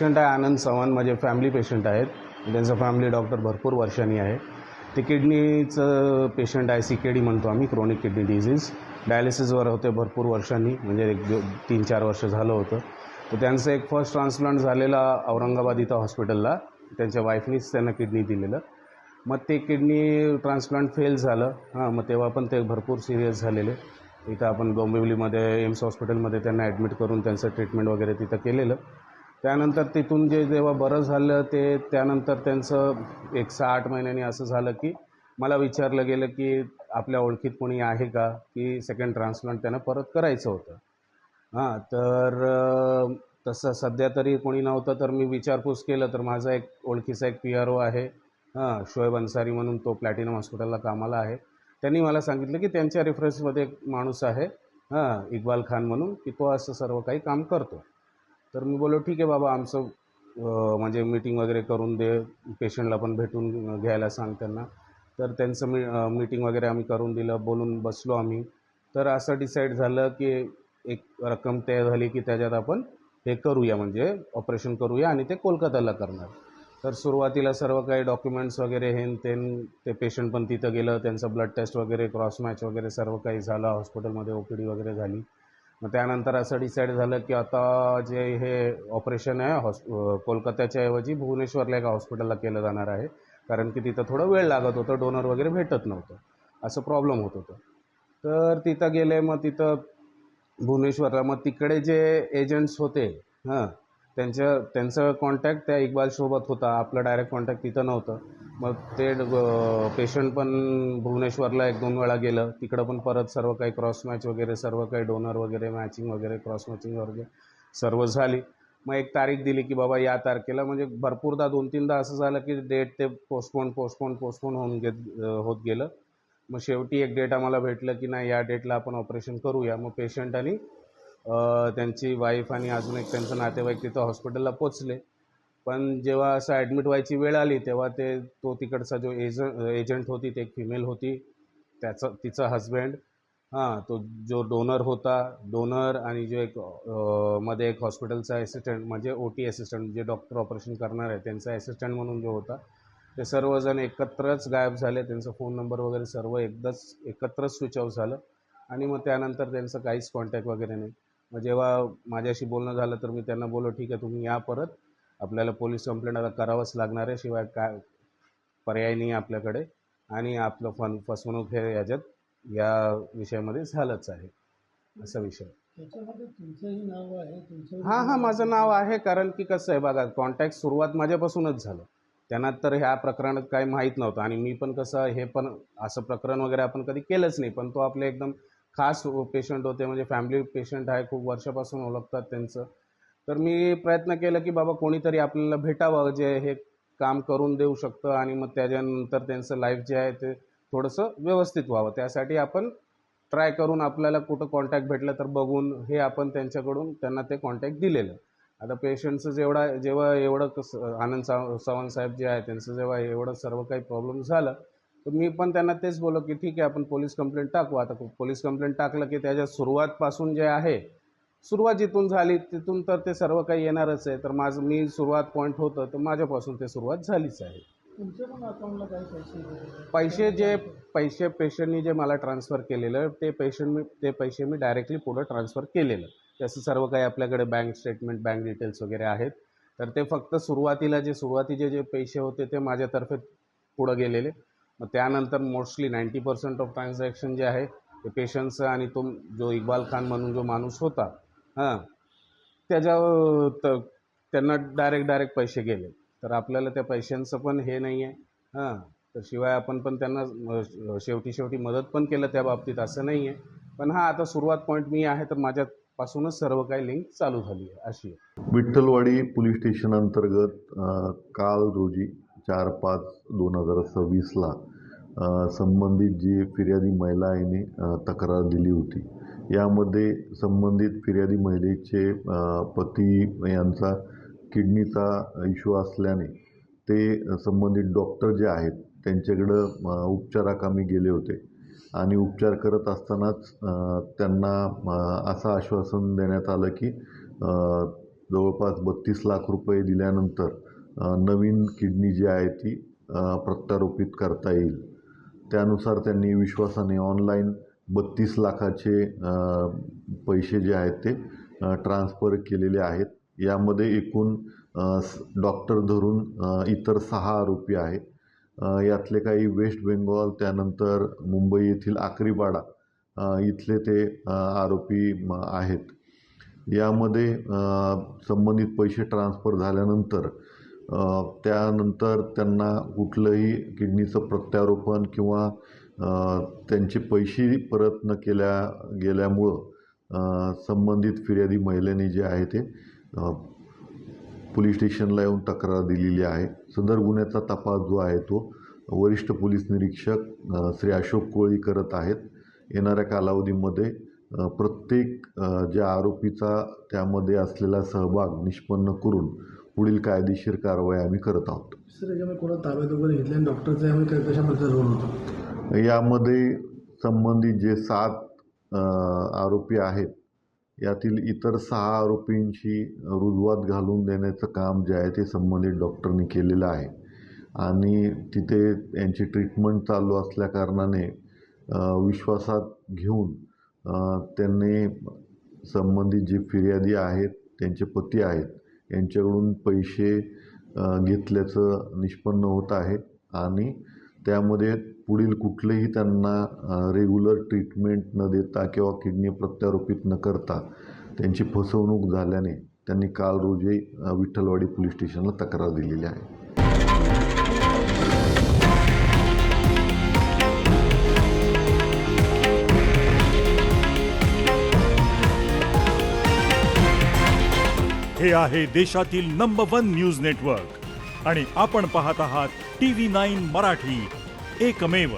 Patient आहे आनंद चव्हाण, माझे family patient आहेत. त्यांचा फॅमिली डॉक्टर भरपूर वर्षांनी आहे. ते किडनीचं पेशंट आहे, CKD म्हणतो आम्ही, क्रोनिक किडनी डिझीज. डायलिसिसवर होते भरपूर वर्षांनी, म्हणजे 3-4 वर्ष झालं होतं. तर त्यांचं एक फर्स्ट ट्रान्सप्लांट झालेला औरंगाबाद इथं हॉस्पिटलला. त्यांच्या वाईफनीच त्यांना किडनी दिलेलं. मग ते किडनी ट्रान्सप्लांट फेल झालं. मग तेव्हा पण ते भरपूर सिरियस झालेले. इथं आपण डोंबिवलीमध्ये एम्स हॉस्पिटलमध्ये त्यांना ॲडमिट करून त्यांचं ट्रीटमेंट वगैरे तिथं केलेलं. त्यानंतर तिथून जेव्हा बरं झालं त्यानंतर त्यांचं 6-8 महिन्यांनी असं झालं की मला विचारलं गेलं की आपल्या ओळखीत कोणी आहे का, की सेकंड ट्रान्सप्लांट त्यांना परत करायचं होतं. तर तसं सध्या तरी कोणी नव्हतं. तर मी विचारपूस केलं तर माझा एक ओळखीचा एक PRO आहे, शोएब अन्सारी म्हणून, तो प्लॅटिनम हॉस्पिटलला कामाला आहे. त्यांनी मला सांगितलं की त्यांच्या रेफरन्समध्ये एक माणूस आहे, इक्बाल खान म्हणून, की तो असं सर्व काही काम करतो. तर मी बोललो ठीक आहे बाबा, आमचं म्हणजे मीटिंग वगैरे करून दे, पेशंटला पण भेटून घ्यायला सांग त्यांना. तर त्यांचं मीटिंग वगैरे आम्ही करून दिलं, बोलून बसलो आम्ही. तर असं डिसाईड झालं की एक रक्कम तयार झाली की त्याच्यात आपण हे करूया, म्हणजे ऑपरेशन करूया, आणि ते कोलकात्याला करणार. तर सुरुवातीला सर्व काही डॉक्युमेंट्स वगैरे ते पेशंट पण तिथं गेलं, त्यांचं ब्लड टेस्ट वगैरे, क्रॉस मॅच वगैरे सर्व काही झालं, हॉस्पिटलमध्ये OPD वगैरे झाली. मग त्यानंतर असं डिसाईड झालं की आता जे हे ऑपरेशन आहे कोलकात्याच्या ऐवजी भुवनेश्वरला एका हॉस्पिटलला केलं जाणार आहे, कारण की तिथं थोडं वेळ लागत होतं, डोनर वगैरे भेटत नव्हतं, असं प्रॉब्लेम होत होतं. तर तिथं गेले. मग तिथं भुवनेश्वरला मग तिकडे जे एजंट्स होते, त्यांचं कॉन्टॅक्ट त्या इक्बालसोबत होता, आपलं डायरेक्ट कॉन्टॅक्ट तिथं नव्हतं. मग ते पेशंट पण भुवनेश्वरला 1-2 वेळा गेलं, तिकडं पण परत सर्व काही क्रॉस मॅच वगैरे, सर्व काही डोनर वगैरे, मॅचिंग वगैरे, क्रॉस मॅचिंग वगैरे सर्व झाली. मग एक तारीख दिली की बाबा या तारखेला, म्हणजे भरपूरदा 2-3दा असं झालं की डेट ते पोस्टपोन होत गेलं. मग शेवटी एक डेट आम्हाला भेटलं की नाही, या डेटला आपण ऑपरेशन करूया. मग पेशंट आणि त्यांची वाईफ आणि अजून एक त्यांचं नातेवाईक तिथं हॉस्पिटलला पोचले. पण जेव्हा असं ॲडमिट व्हायची वेळ आली तेव्हा तो तिकडचा जो एजंट होती, ते एक फिमेल होती, तिचा हजबंड, तो जो डोनर होता, डोनर, आणि जो एक मध्ये एक हॉस्पिटलचा असिस्टंट, म्हणजे OT असिस्टंट, जे डॉक्टर ऑपरेशन करणार आहे त्यांचा असिस्टंट म्हणून जो होता, ते सर्वजण एकत्रच गायब झाले. त्यांचा फोन नंबर वगैरे सर्व एकत्रच स्विच ऑफ झालं. आणि मग त्यानंतर त्यांचं काहीच कॉन्टॅक्ट वगैरे नाही. मग जेव्हा माझ्याशी बोलणं झालं तर मी त्यांना बोललो ठीक आहे, तुम्ही या परत, आपल्याला पोलीस कंप्लेंट आता करावंच लागणार आहे, शिवाय काय पर्याय नाही आपल्याकडे, आणि आपलं फसवणूक हे या विषयामध्ये झालंच आहे, असा विषय. त्याच्यामध्ये तुमचंही नाव आहे? हां, माझं नाव आहे, कारण की कसं आहे बघा, कॉन्टॅक्ट सुरुवात माझ्यापासूनच झालं. त्यांना तर ह्या प्रकरणात काही माहीत नव्हतं, आणि मी पण कसं, हे पण असं प्रकरण वगैरे आपण कधी केलंच नाही. पण तो आपले एकदम खास पेशंट होते, म्हणजे फॅमिली पेशंट आहे, खूप वर्षापासून ओळखतात त्यांचं. तर मी प्रयत्न केला की बाबा कोणीतरी आपल्याला भेटावं जे हे काम करून देऊ शकतं, आणि मग त्याच्यानंतर त्यांचं लाईफ जे आहे ते थोडंसं व्यवस्थित व्हावं. त्यासाठी आपण ट्राय करून, आपल्याला कुठं कॉन्टॅक्ट भेटलं तर बघून, हे आपण त्यांच्याकडून त्यांना ते कॉन्टॅक्ट दिलेलं. आता पेशंटचं जेव्हा एवढं आनंद चव्हाण साहेब जे आहे, त्यांचं जेव्हा एवढं सर्व काही प्रॉब्लेम झालं, तर मी पण त्यांना तेच बोललो की ठीक आहे, आपण पोलीस कंप्लेंट टाकू. आता पोलीस कंप्लेंट टाकलं की त्याच्या सुरुवातपासून जे आहे, सुरुवात जिथून झाली तिथून तर ते सर्व काही येणारच आहे. तर मी सुरुवात पॉईंट होतं, तर माझ्यापासून ते सुरुवात झालीच आहे. तुमच्या पण अकाउंटला काही पैसे पेशंटनी जे मला ट्रान्सफर केलेलं, ते पैसे मी डायरेक्टली पुढं ट्रान्सफर केलेलं. त्याचं सर्व काही आपल्याकडे बँक स्टेटमेंट, बँक डिटेल्स वगैरे आहेत. तर ते फक्त सुरुवातीचे जे पैसे होते ते माझ्यातर्फे पुढं गेलेले. मग त्यानंतर मोस्टली 90% ऑफ ट्रान्झॅक्शन जे आहे ते पेशंटचं, आणि तो जो इक्बाल खान म्हणून जो माणूस होता, त्यांना डायरेक्ट पैसे गेले. तर आपल्याला त्या पैशांचं पण हे नाही आहे. तर शिवाय आपण पण त्यांना शेवटी मदत पण केलं त्या बाबतीत, असं नाही आहे. पण आता सुरुवात पॉईंट मी आहे, तर माझ्यापासूनच सर्व काही लिंक चालू झाली आहे, अशी आहे. विठ्ठलवाडी पोलीस स्टेशन अंतर्गत काल रोजी 4/5/2026ला संबंधित जी फिर्यादी महिला आहे तक्रार दिली होती. यामध्ये संबंधित फिर्यादी महिलेचे पती यांचा किडनीचा इश्यू असल्याने ते संबंधित डॉक्टर जे आहेत त्यांच्याकडं उपचाराकामी गेले होते, आणि उपचार करत असतानाच त्यांना असं आश्वासन देण्यात आलं की जवळपास 32 लाख रुपये दिल्यानंतर नवीन किडनी जी आहे ती प्रत्यारोपित करता येईल. त्यानुसार त्यांनी विश्वासाने ऑनलाईन 32 लाखाचे पैसे जे आहेत ते ट्रान्सफर केलेले आहेत. यामध्ये एकूण डॉक्टर धरून इतर 6 आरोपी आहेत. यातले काही वेस्ट बेंगॉल त्यानंतर मुंबई येथील आकरीपाडा इथले ते आरोपी आहेत. यामध्ये संबंधित पैसे ट्रान्सफर झाल्यानंतर त्यानंतर त्यांना कुठलंही किडनीचं प्रत्यारोपण किंवा त्यांचे पैसे परत न गेल्यामुळं संबंधित फिर्यादी महिलेने जे आहे ते पोलीस स्टेशनला येऊन तक्रार दिलेली आहे. सदर गुन्ह्याचा तपास जो आहे तो वरिष्ठ पोलीस निरीक्षक श्री अशोक कोळी करत आहेत. येणाऱ्या कालावधीमध्ये प्रत्येक ज्या आरोपीचा त्यामध्ये असलेला सहभाग निष्पन्न करून पुढील कायदेशीर कारवाई आम्ही करत आहोत. सर, याच्यामध्ये कोणा ताब्यात वगैरे घेतले आणि डॉक्टरचा यामध्ये कशा प्रकारचा रोल होता? यामध्ये संबंधित जे 7 आरोपी आहेत यातील इतर 6 आरोपींशी रुजवात घालून देण्याचं काम जे आहे ते संबंधित डॉक्टरनी केलेलं आहे आणि तिथे यांची ट्रीटमेंट चालू असल्याकारणाने विश्वासात घेऊन त्यांनी संबंधित जे फिर्यादी आहेत त्यांचे पती आहेत यांच्याकडून पैसे घेतल्याचं निष्पन्न होत आहे आणि त्यामध्ये पुढील कुठलेही त्यांना रेग्युलर ट्रीटमेंट न देता किंवा किडनी प्रत्यारोपित न करता त्यांची फसवणूक झाल्याने त्यांनी काल रोजी विठ्ठलवाडी पोलीस स्टेशनला तक्रार दिलेली आहे. हे आहे देशातील नंबर 1 न्यूज नेटवर्क आणि आपण पाहत आहात TV9 मराठी, एकमेव.